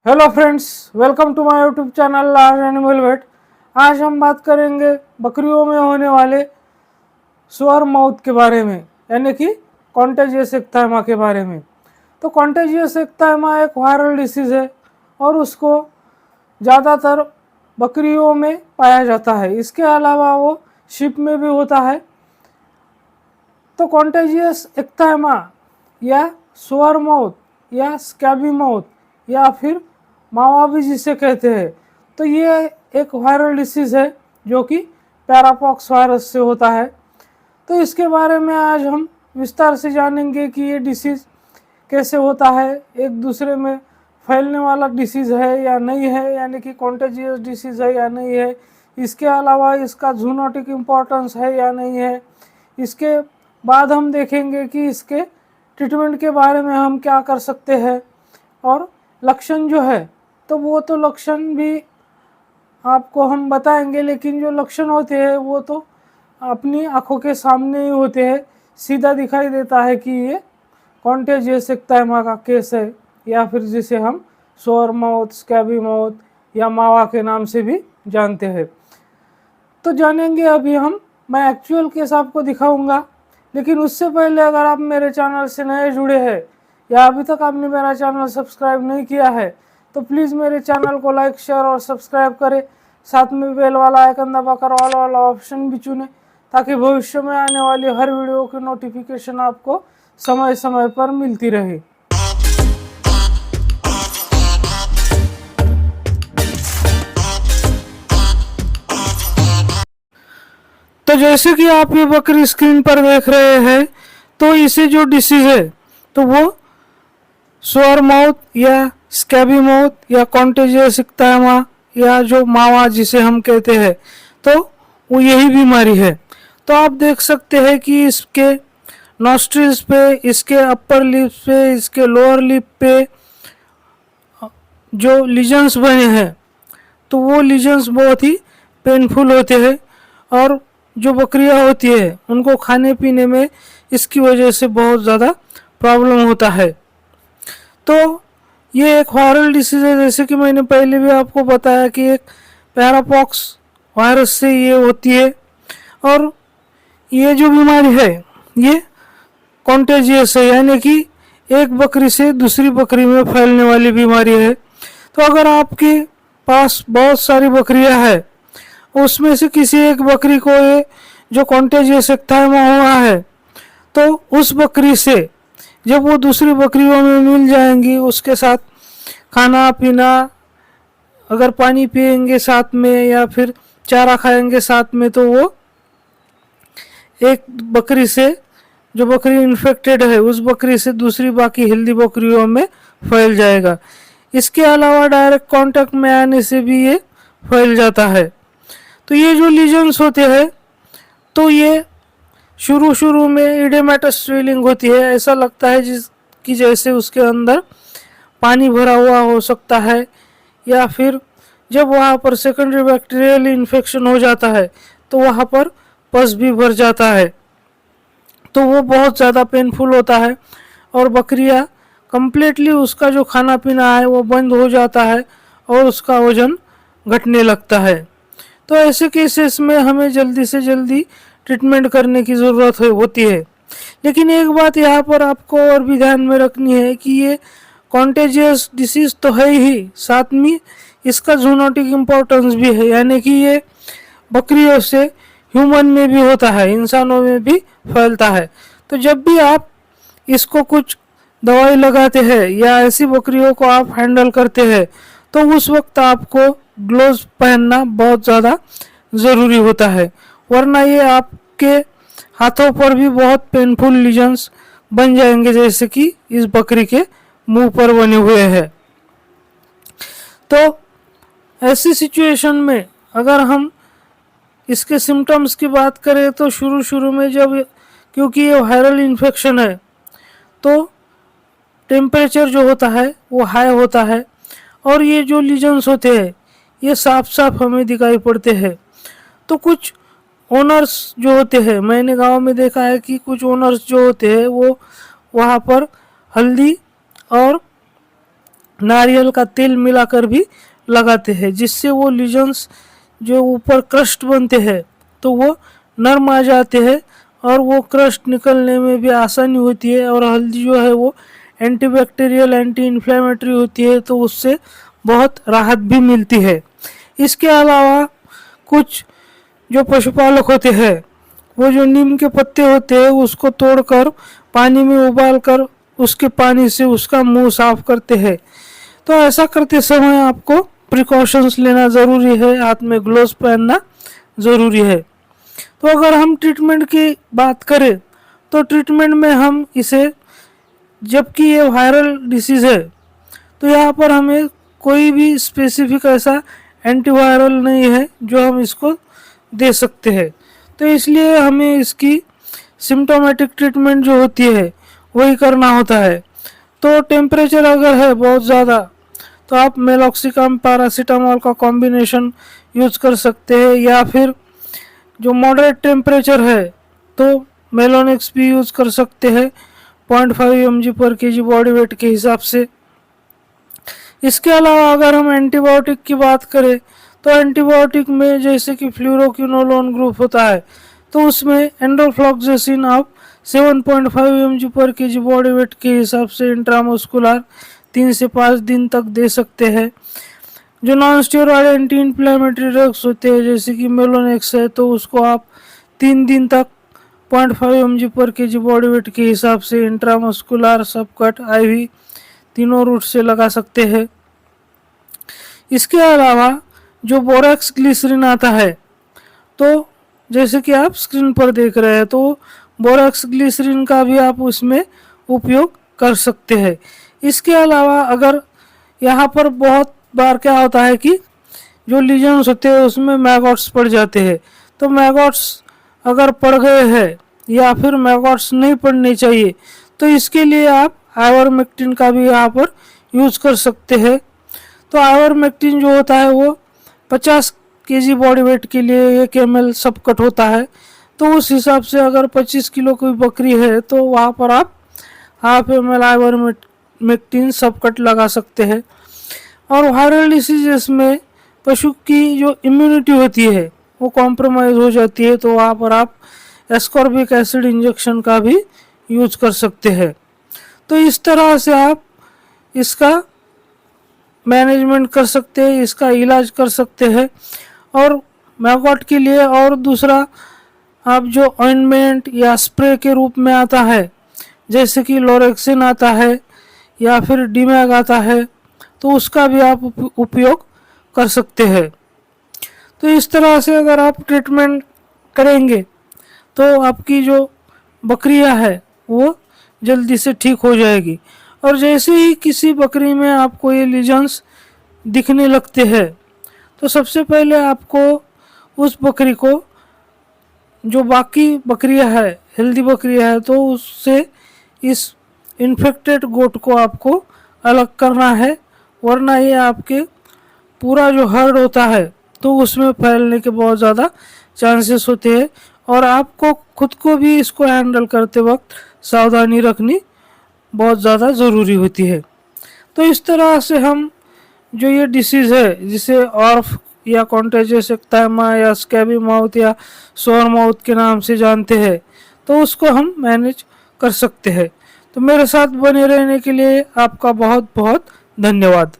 Hello friends, welcome to my YouTube channel large animal vet. आज हम बात करेंगे बकरियों में होने वाले सुअर माउथ के बारे में, यानी कि कॉन्टेजियस एक्थाइमा के बारे में। तो कॉन्टेजियस एक्थाइमा एक वायरल डिसीज़ है और उसको ज़्यादातर बकरियों में पाया जाता है। इसके अलावा वो शीप में भी होता है। तो कॉन्टेजियस एक्थाइमा या सुअर माउथ या स्कैबी माउथ या फिर मावा भी जिसे कहते हैं, तो ये एक वायरल डिसीज़ है जो कि पैरापॉक्स वायरस से होता है। तो इसके बारे में आज हम विस्तार से जानेंगे कि ये डिसीज़ कैसे होता है, एक दूसरे में फैलने वाला डिसीज़ है या नहीं है, यानी कि कॉन्टेजियस डिसीज़ है या नहीं है। इसके अलावा इसका जूनोटिक इम्पोर्टेंस है या नहीं है। इसके बाद हम देखेंगे कि इसके ट्रीटमेंट के बारे में हम क्या कर सकते हैं। और लक्षण जो है तो वो तो लक्षण भी आपको हम बताएंगे, लेकिन जो लक्षण होते हैं वो तो अपनी आंखों के सामने ही होते हैं। सीधा दिखाई देता है कि ये कॉन्टेजियस एक्थाइमा का केस है, या फिर जिसे हम सोर माउथ, स्कैबी माउथ या मावा के नाम से भी जानते हैं। तो जानेंगे अभी हम, मैं एक्चुअल केस आपको दिखाऊंगा। लेकिन उससे पहले अगर आप मेरे चैनल से नए जुड़े हैं या अभी तक आपने मेरा चैनल सब्सक्राइब नहीं किया है, तो प्लीज़ मेरे चैनल को लाइक, शेयर और सब्सक्राइब करें। साथ में बेल वाला आइकन दबाकर ऑल वाला ऑप्शन भी चुनें, ताकि भविष्य में आने वाली हर वीडियो की नोटिफिकेशन आपको समय समय पर मिलती रहे। तो जैसे कि आप ये बकरी स्क्रीन पर देख रहे हैं, तो इसे जो डिसीज़ है तो वो सुअर माउथ या स्कैबी माउथ या कॉन्टेजियस एक्थाइमा या जो मावा जिसे हम कहते हैं, तो वो यही बीमारी है। तो आप देख सकते हैं कि इसके नॉस्ट्रिल्स पे, इसके अपर लिप्स पे, इसके लोअर लिप पे जो लीजन्स बने हैं, तो वो लीजन्स बहुत ही पेनफुल होते हैं और जो बकरियां होती है उनको खाने पीने में इसकी वजह से बहुत ज़्यादा प्रॉब्लम होता है। तो ये एक वायरल डिसीज़ है, जैसे कि मैंने पहले भी आपको बताया कि एक पैरापॉक्स वायरस से ये होती है। और ये जो बीमारी है ये कॉन्टेजियस है, यानी कि एक बकरी से दूसरी बकरी में फैलने वाली बीमारी है। तो अगर आपके पास बहुत सारी बकरियां हैं, उसमें से किसी एक बकरी को ये जो कॉन्टेजियस एक्थाइमा हुआ है, तो उस बकरी से जब वो दूसरी बकरियों में मिल जाएंगी, उसके साथ खाना पीना, अगर पानी पिएंगे साथ में या फिर चारा खाएंगे साथ में, तो वो एक बकरी से, जो बकरी इन्फेक्टेड है, उस बकरी से दूसरी बाकी हेल्दी बकरियों में फैल जाएगा। इसके अलावा डायरेक्ट कांटेक्ट में आने से भी ये फैल जाता है। तो ये जो लीजन्स होते हैं, तो ये शुरू में इडेमेटस स्वेलिंग होती है। ऐसा लगता है कि जैसे उसके अंदर पानी भरा हुआ हो सकता है, या फिर जब वहाँ पर सेकेंडरी बैक्टीरियल इन्फेक्शन हो जाता है तो वहाँ पर पस भी भर जाता है। तो वो बहुत ज़्यादा पेनफुल होता है और बकरियाँ कम्प्लीटली, उसका जो खाना पीना है वो बंद हो जाता है और उसका वजन घटने लगता है। तो ऐसे केसेस में हमें जल्दी से जल्दी ट्रीटमेंट करने की ज़रूरत होती है। लेकिन एक बात यहाँ पर आपको और भी ध्यान में रखनी है कि ये कॉन्टेजियस डिसीज़ तो है ही, साथ में इसका जूनोटिक इम्पोर्टेंस भी है, यानी कि ये बकरियों से ह्यूमन में भी होता है, इंसानों में भी फैलता है। तो जब भी आप इसको कुछ दवाई लगाते हैं या ऐसी बकरियों को आप हैंडल करते हैं, तो उस वक्त आपको ग्लोव्स पहनना बहुत ज़्यादा ज़रूरी होता है, वरना ये आपके हाथों पर भी बहुत पेनफुल लीजन्स बन जाएंगे, जैसे कि इस बकरी के मुंह पर बने हुए हैं। तो ऐसी सिचुएशन में अगर हम इसके सिम्टम्स की बात करें, तो शुरू में जब, क्योंकि ये वायरल इन्फेक्शन है, तो टेम्परेचर जो होता है वो हाई होता है और ये जो लीजन्स होते हैं ये साफ हमें दिखाई पड़ते हैं। तो कुछ ओनर्स जो होते हैं, मैंने गांव में देखा है कि कुछ ओनर्स जो होते हैं वो वहाँ पर हल्दी और नारियल का तेल मिलाकर भी लगाते हैं, जिससे वो लीजन्स जो ऊपर क्रस्ट बनते हैं तो वो नर्म आ जाते हैं और वो क्रस्ट निकलने में भी आसानी होती है। और हल्दी जो है वो एंटीबैक्टीरियल एंटी इन्फ्लेमेटरी होती है, तो उससे बहुत राहत भी मिलती है। इसके अलावा कुछ जो पशुपालक होते हैं वो जो नीम के पत्ते होते हैं उसको तोड़कर पानी में उबालकर उसके पानी से उसका मुंह साफ करते हैं। तो ऐसा करते समय आपको प्रिकॉशंस लेना ज़रूरी है, हाथ में ग्लोव्स पहनना ज़रूरी है। तो अगर हम ट्रीटमेंट की बात करें तो ट्रीटमेंट में हम इसे, जबकि ये वायरल डिसीज़ है तो यहाँ पर हमें कोई भी स्पेसिफिक ऐसा एंटीवायरल नहीं है जो हम इसको दे सकते हैं। तो इसलिए हमें इसकी सिम्टोमेटिक ट्रीटमेंट जो होती है वही करना होता है। तो टेम्परेचर अगर है बहुत ज़्यादा तो आप मेलॉक्सिकम पैरासीटामोल का कॉम्बिनेशन यूज़ कर सकते हैं, या फिर जो मॉडरेट टेम्परेचर है तो मेलोनिक्स भी यूज़ कर सकते हैं 0.5 mg पर kg बॉडी वेट के हिसाब से। इसके अलावा अगर हम एंटीबायोटिक की बात करें तो एंटीबायोटिक में जैसे कि फ्लूरोक्विनोलोन ग्रुप होता है तो उसमें एंडोफ्लॉक्सेसिन आप 7.5 mg पर kg बॉडी वेट के हिसाब से इंट्रामस्कुलर 3 से 5 दिन तक दे सकते हैं। जो non steroid anti inflammatory drugs होते हैं जैसे कि मेलोनेक्स है तो उसको आप 3 दिन तक 0.5 mg पर kg बॉडी वेट के हिसाब से इंट्रामस्कुलर, सबकट, आईवी तीनों रूट से लगा सकते हैं। इसके अलावा जो बोरैक्स ग्लिसरीन आता है तो जैसे कि आप स्क्रीन पर देख रहे हैं तो बोरैक्स ग्लिसरीन का भी आप उसमें उपयोग कर सकते हैं। इसके अलावा अगर यहाँ पर बहुत बार क्या होता है कि जो लीजन्स होते हैं उसमें मैगॉट्स पड़ जाते हैं, तो मैगॉट्स अगर पड़ गए हैं या फिर मैगॉट्स नहीं पड़ने चाहिए तो इसके लिए आप आइवरमेक्टिन का भी यहाँ पर यूज़ कर सकते हैं। तो आइवरमेक्टिन जो होता है वो 50 kg बॉडी वेट के लिए 1 ml सब कट होता है, तो उस हिसाब से अगर 25 किलो कोई बकरी है तो वहाँ पर आप हाफ ml आइवरमेक्टिन सब कट लगा सकते हैं। और वायरल डिसीजेस में पशु की जो इम्यूनिटी होती है वो कॉम्प्रोमाइज़ हो जाती है, तो वहाँ पर आप एस्कॉर्बिक एसिड इंजेक्शन का भी यूज कर सकते हैं। तो इस तरह से आप इसका मैनेजमेंट कर सकते हैं, इसका इलाज कर सकते हैं। और मैगॉट के लिए और दूसरा आप जो ऑइंटमेंट या स्प्रे के रूप में आता है जैसे कि लोरेक्सिन आता है या फिर डीमैग आता है तो उसका भी आप उपयोग कर सकते हैं। तो इस तरह से अगर आप ट्रीटमेंट करेंगे तो आपकी जो बकरियां है वो जल्दी से ठीक हो जाएगी। और जैसे ही किसी बकरी में आपको ये लीजन्स दिखने लगते हैं तो सबसे पहले आपको उस बकरी को, जो बाकी बकरियां है हेल्दी बकरियां है, तो उससे इस इन्फेक्टेड गोट को आपको अलग करना है, वरना ये आपके पूरा जो हर्ड होता है तो उसमें फैलने के बहुत ज़्यादा चांसेस होते हैं। और आपको खुद को भी इसको हैंडल करते वक्त सावधानी रखनी बहुत ज़्यादा ज़रूरी होती है। तो इस तरह से हम जो ये डिसीज़ है जिसे ऑर्फ या कॉन्टेजियस एक्टाइमा या स्कैबी माउथ या सोर माउथ के नाम से जानते हैं, तो उसको हम मैनेज कर सकते हैं। तो मेरे साथ बने रहने के लिए आपका बहुत बहुत धन्यवाद।